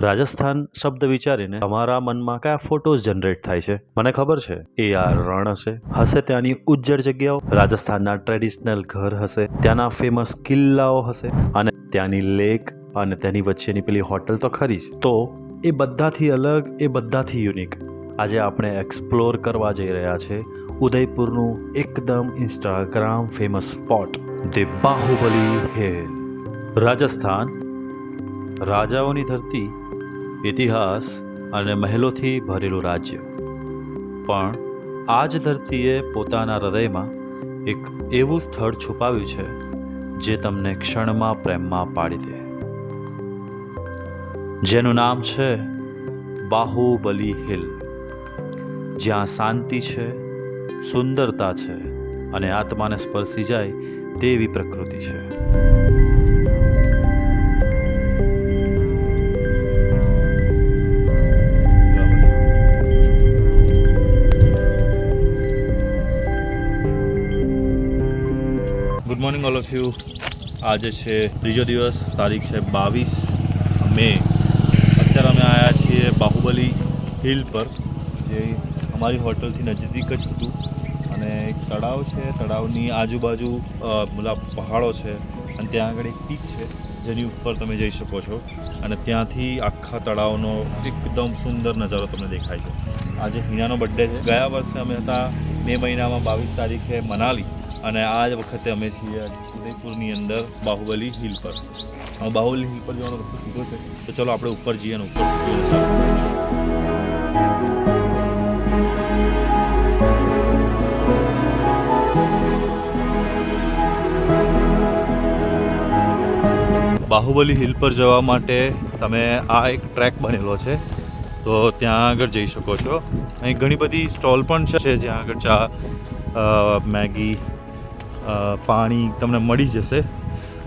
રાજસ્થાન શબ્દ વિચારીને તમારા મનમાં કયા ફોટોઝ જનરેટ થાય છે? મને ખબર છે એ રણ હશે ત્યાંની ઉજ્જડ જગ્યાઓ, રાજસ્થાનના ટ્રેડિશનલ ઘર હશે, ત્યાંના ફેમસ કિલ્લાઓ હશે અને ત્યાંની લેક અને તેની વચ્ચેની પેલી હોટલ તો ખરી જ. તો એ બધાથી અલગ, એ બધાથી યુનિક આજે આપણે એક્સપ્લોર કરવા જઈ રહ્યા છે ઉદયપુરનું એકદમ Instagram famous spot the Baahubali hill. Rajasthan રાજાઓની ધરતી, ઇતિહાસ અને મહેલોથી ભરેલું રાજ્ય, પણ આ જ ધરતીએ પોતાના હૃદયમાં એક એવું સ્થળ છુપાવ્યું છે જે તમને ક્ષણમાં પ્રેમમાં પાડી દે, જેનું નામ છે બાહુબલી હિલ. જ્યાં શાંતિ છે, સુંદરતા છે અને આત્માને સ્પર્શી જાય તેવી પ્રકૃતિ છે. Good morning all of you. આજે છે ત્રીજો દિવસ, તારીખ છે 22 મે. અત્યારે અમે આવ્યા છીએ બાહુબલી હિલ પર, જે અમારી હોટલથી નજીક જ હતું. અને એક તળાવ છે, તળાવની આજુબાજુ મતલબ પહાડો છે અને ત્યાં આગળ એક પીક છે જેની ઉપર તમે જઈ શકો છો અને ત્યાંથી આખા તળાવનો એકદમ સુંદર નજારો તમને દેખાય છે. આજે હિનાનો બર્થડે છે. ગયા વર્ષે અમે હતા મે મહિનામાં 22 તારીખે મનાલી, અને આ જ વખતે અમે છીએ ઉદયપુરની અંદર બાહુબલી હિલ પર. હવે બાહુબલી હિલ પર જવાનો રસ્તો સીધો છે, તો ચલો આપણે ઉપર જઈએ અને ઉપર જોઈને ચાલુ કરીશું. બાહુબલી હિલ પર જવા માટે તમે આ એક ટ્રેક બનેલો છે, તો ત્યાં આગળ જઈ શકો છો. અહીં ઘણી બધી સ્ટોલ પણ છે જ્યાં આગળ ચા, મેગી, પાણી તમને મળી જશે.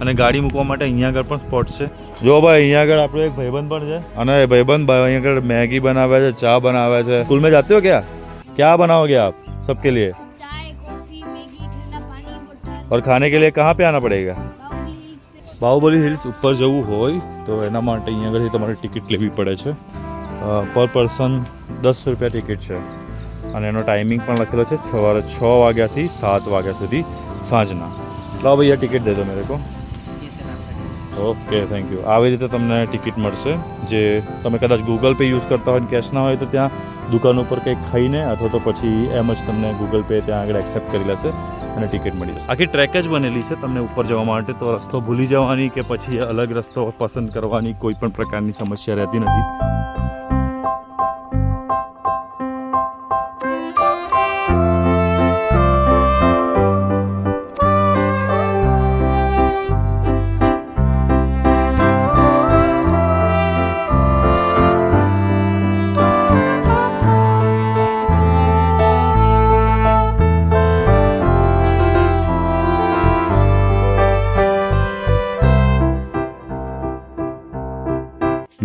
અને ગાડી મૂકવા માટે અહીંયા આગળ પણ સ્પોટ છે. જો ભાઈ, અહીંયા આગળ આપણો એક ભાઈબંધ પણ છે અને એ ભાઈબંધ અહીંયા આગળ મેગી બનાવે છે, ચા બનાવે છે. સ્કૂલ में जाते हो क्या? क्या बनाओगे आप सबके लिए? चाय, कॉफी, मैगी, ठंडा पानी, बोतल। और खाने के लिए कहाँ पे आना पड़ेगा? બાહુબલી હિલ્સ ઉપર જવું હોય તો એના માટે અહીંયા આગળથી તમારે ટિકિટ લેવી પડે છે. પર પર્સન 10 રૂપિયા ટિકિટ છે અને એનો ટાઈમિંગ પણ લખેલો છે સવારે 6 વાગ્યાથી 7 વાગ્યા સુધી સાંજના. લાવો ભૈયા, ટિકિટ દે દો મેરે કો. Okay, thank you. આવી રીતે તમને ટિકિટ મળશે, જે તમે કદાચ ગૂગલ પે યુઝ કરતા હોય અને કેશ ના હોય તો ત્યાં દુકાન ઉપર કંઈક ખાઈને અથવા તો પછી એમ જ તમને ગૂગલ પે ત્યાં આગળ એક્સેપ્ટ કરી લેશે અને ટિકિટ મળી જશે. આખી ટ્રેક જ બનેલી છે તમને ઉપર જવા માટે, તો રસ્તો ભૂલી જવાની કે પછી અલગ રસ્તો પસંદ કરવાની કોઈ પણ પ્રકારની સમસ્યા રહેતી નથી.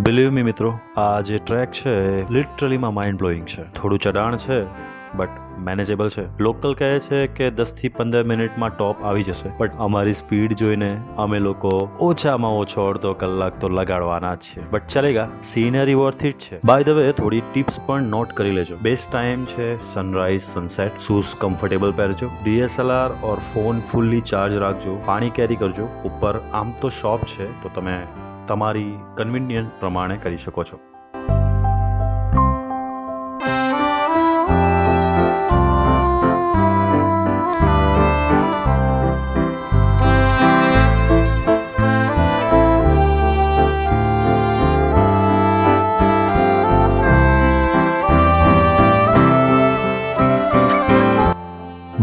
બિલીવ મી મિત્રો, આ જે ટ્રેક છે એ લિટરલીમાં માઇન્ડ બ્લોઈંગ છે. થોડું ચઢાણ છે બટ મેનેજેબલ છે. લોકલ કહે છે કે 10 થી 15 મિનિટમાં ટોપ આવી જશે, બટ અમારી સ્પીડ જોઈને અમે લોકો ઓછામાં ઓછો અડધો કલાક તો લગાડવાના જ છે. બટ ચાલેગા, સીનરી વર્થ ઇટ છે. બાય ધ વે, થોડી ટિપ્સ પણ નોટ કરી લેજો. બેસ્ટ ટાઈમ છે સનરાઈઝ, સનસેટ. શૂઝ કમ્ફર્ટેબલ પહેરજો, DSLR or phone fully charge રાખજો, પાણી કેરી કરજો. ઉપર આમ તો શોપ છે, તો તમે તમારી કન્વિનિયન્ટ પ્રમાણે કરી શકો છો.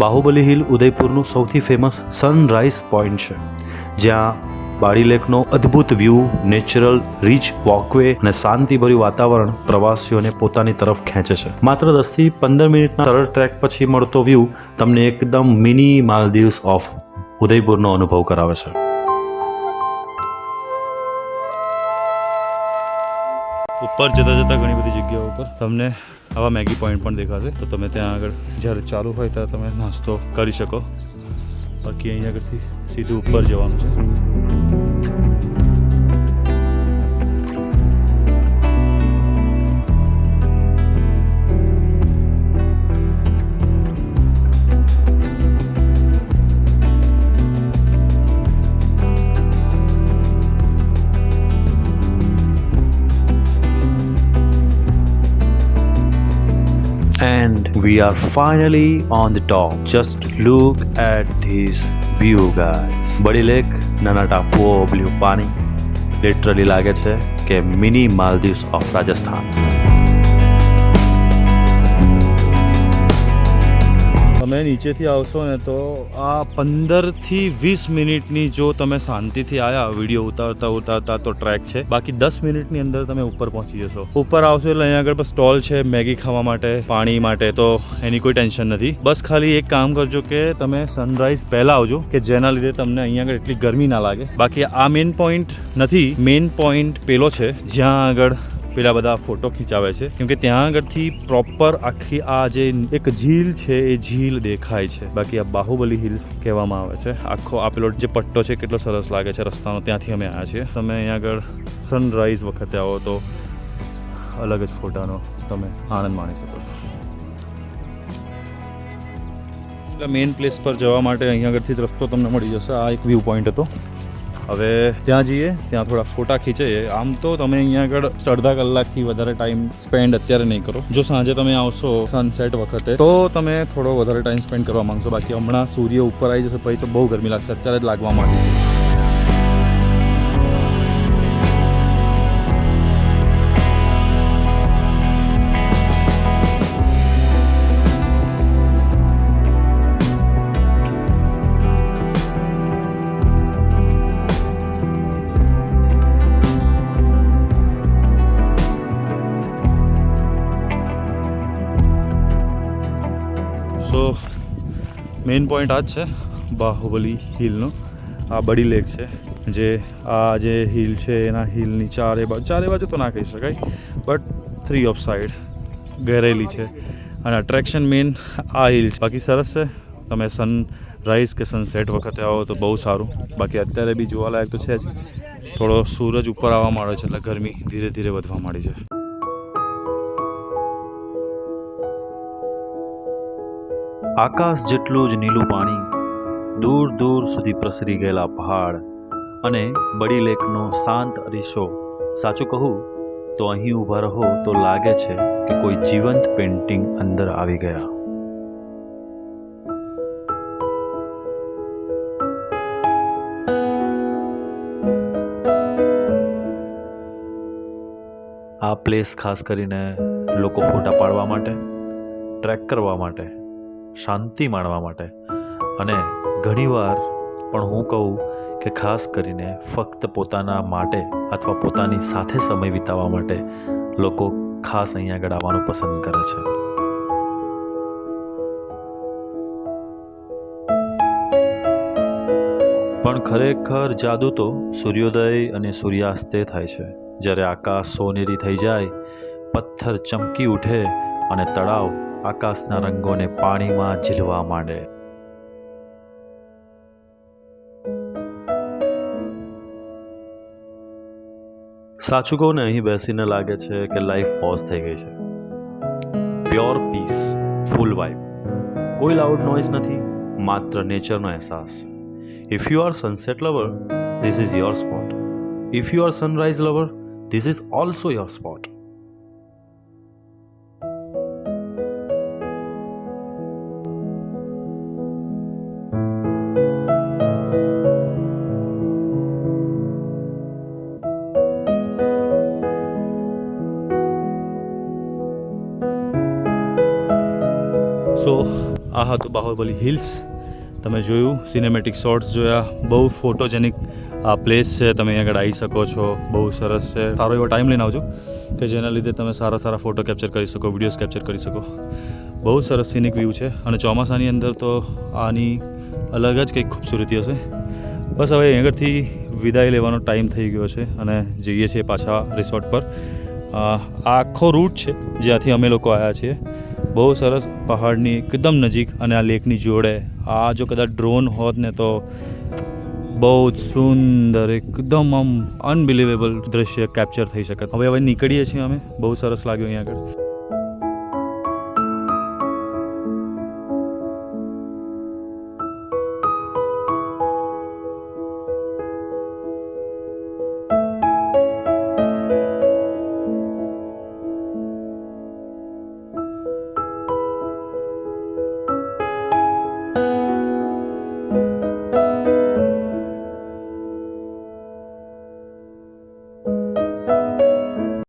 બાહુબલી હિલ ઉદયપુરનું સૌથી ફેમસ સનરાઈઝ પોઈન્ટ છે, જ્યાં બાડી લેકનો અદ્ભુત વ્યૂ, નેચરલ રીચ વોકવે અને શાંતિભર્યું વાતાવરણ પ્રવાસીઓને પોતાની તરફ ખેંચે છે. માત્ર 10 થી 15 મિનિટના સરળ ટ્રેક પછી મળતો વ્યૂ તમને એકદમ મિની માલદીવ્સ ઓફ ઉદયપુરનો અનુભવ કરાવે છે. ઉપર જતા જતા ઘણી બધી જગ્યાઓ ઉપર તમને આવા મેગી પોઈન્ટ પણ દેખાશે, તો તમે ત્યાં આગળ જ્યારે ચાલુ હોય ત્યારે તમે નાસ્તો કરી શકો. બાકી અહીં આગળથી સીધું ઉપર જવાનું છે. And we are finally on the top. Just look at this view, guys. બડી લેક, નાના ટાપુઓ, બ્લુ પાણી. લિટરલી લાગે છે કે મિની માલદીવ્સ ઓફ રાજસ્થાન. તમે નીચેથી આવશો ને તો આ 15થી 20 મિનિટની જો તમે શાંતિથી આવ્યા વિડીયો ઉતારતા તો ટ્રેક છે. બાકી 10 મિનિટની અંદર તમે ઉપર પહોંચી જશો. ઉપર આવશો એટલે અહીંયા આગળ સ્ટોલ છે મેગી ખાવા માટે, પાણી માટે, તો એની કોઈ ટેન્શન નથી. બસ ખાલી એક કામ કરજો કે તમે સનરાઈઝ પહેલાં આવજો કે જેના લીધે તમને અહીંયા આગળ એટલી ગરમી ના લાગે. બાકી આ મેઇન પોઈન્ટ નથી. મેઇન પોઈન્ટ પેલો છે જ્યાં આગળ પેલા બધા ફોટો ખીચાવે છે, કેમકે ત્યાં આગળથી પ્રોપર આખી આ જે એક ઝીલ છે એ ઝીલ દેખાય છે. બાકી આ બાહુબલી હિલ્સ કહેવામાં આવે છે. આખો આ પેલો જે પટ્ટો છે કેટલો સરસ લાગે છે રસ્તાનો, ત્યાંથી અમે આવ્યા છીએ. તમે અહીંયા આગળ સનરાઈઝ વખતે આવો તો અલગ જ ફોટાનો તમે આનંદ માણી શકો છો. એટલે મેઇન પ્લેસ પર જવા માટે અહીંયા આગળથી જ રસ્તો તમને મળી જશે. આ એક વ્યૂ પોઈન્ટ હતો. હવે ત્યાં જઈએ, ત્યાં થોડા ફોટા ખીચાઈએ. આમ તો તમે અહીંયા આગળ અડધા કલાકથી વધારે ટાઈમ સ્પેન્ડ અત્યારે નહીં કરો. જો સાંજે તમે આવશો સનસેટ વખતે તો તમે થોડો વધારે ટાઈમ સ્પેન્ડ કરવા માંગશો. બાકી હમણાં સૂર્ય ઉપર આવી જશે પછી તો બહુ ગરમી લાગશે. અત્યારે જ લાગવા માંડી છે. સો મેઇન પોઈન્ટ આ જ છે બાહુબલી હિલનો. આ બડી લેક છે જે આ જે હિલ છે એના હિલની ચારે બાજુ તો ના કહી શકાય, બટ 3 ઓફ સાઈડ ઘેરેલી છે. અને અટ્રેક્શન મેઇન આ હિલ છે. બાકી સરસ છે. તમે સનરાઈઝ કે સનસેટ વખતે આવો તો બહુ સારું. બાકી અત્યારે બી જોવાલાયક તો છે જ. થોડો સૂરજ ઉપર આવવા માંડ્યો છે એટલે ગરમી ધીરે ધીરે વધવા માંડી છે. આકાશ જેટલું જ નીલું પાણી, દૂર દૂર સુધી પ્રસરી ગયેલા પહાડ અને બડી લેકનો શાંત અરીસો. સાચું કહું તો અહીં ઊભા રહો તો લાગે છે કે કોઈ જીવંત પેઇન્ટિંગ અંદર આવી ગયા. આ પ્લેસ ખાસ કરીને લોકો ફોટા પાડવા માટે, ટ્રેક કરવા માટે, શાંતિ માણવા માટે અને ઘણીવાર પણ હું કહું કે ખાસ કરીને ફક્ત પોતાના માટે અથવા પોતાની સાથે સમય વિતાવવા માટે લોકો ખાસ અહીંયા આગળ આવવાનું પસંદ કરે છે. પણ ખરેખર જાદુ તો સૂર્યોદય અને સૂર્યાસ્તે થાય છે. જ્યારે આકાશ સોનેરી થઈ જાય, પથ્થર ચમકી ઉઠે અને તળાવ આકાશના રંગોને પાણીમાં ઝીલવા માંડે. સાચું કહું ને, અહીં બેસીને લાગે છે કે લાઈફ પોઝ થઈ ગઈ છે. Pure peace, full vibe. કોઈ લાઉડ નોઇઝ નથી, માત્ર નેચરનો અહેસાસ. If you are sunset lover, this is your spot. If you are sunrise lover, this is also your spot. So આ હતું બાહુબલી હિલ્સ. તમે જોયું, સિનેમેટિક શોટ્સ જોયા. બહુ ફોટોજેનિક આ પ્લેસ છે. તમે અહીં આગળ આવી શકો છો. બહુ સરસ છે. સારો એવો ટાઈમ લઈને આવજો કે જેના લીધે તમે સારા ફોટો કેપ્ચર કરી શકો, વિડીયોઝ કેપ્ચર કરી શકો. બહુ સરસ સિનિક વ્યૂ છે. અને ચોમાસાની અંદર તો આની અલગ જ કંઈક ખૂબસૂરતી હશે. બસ હવે અહીં આગળથી વિદાય લેવાનો ટાઈમ થઈ ગયો છે અને જઈએ છીએ પાછા રિસોર્ટ પર. આ આખો રૂટ છે જ્યાંથી અમે લોકો આવ્યા છીએ. બહુ સરસ, પહાડની એકદમ નજીક અને આ લેકની જોડે. આ જો કદાચ ડ્રોન હોત ને તો બહુ જ સુંદર, એકદમ આમ અનબિલિવેબલ દ્રશ્ય કેપ્ચર થઈ શકે. હવે નીકળીએ છીએ અમે. બહુ સરસ લાગ્યું અહીંયા આગળ.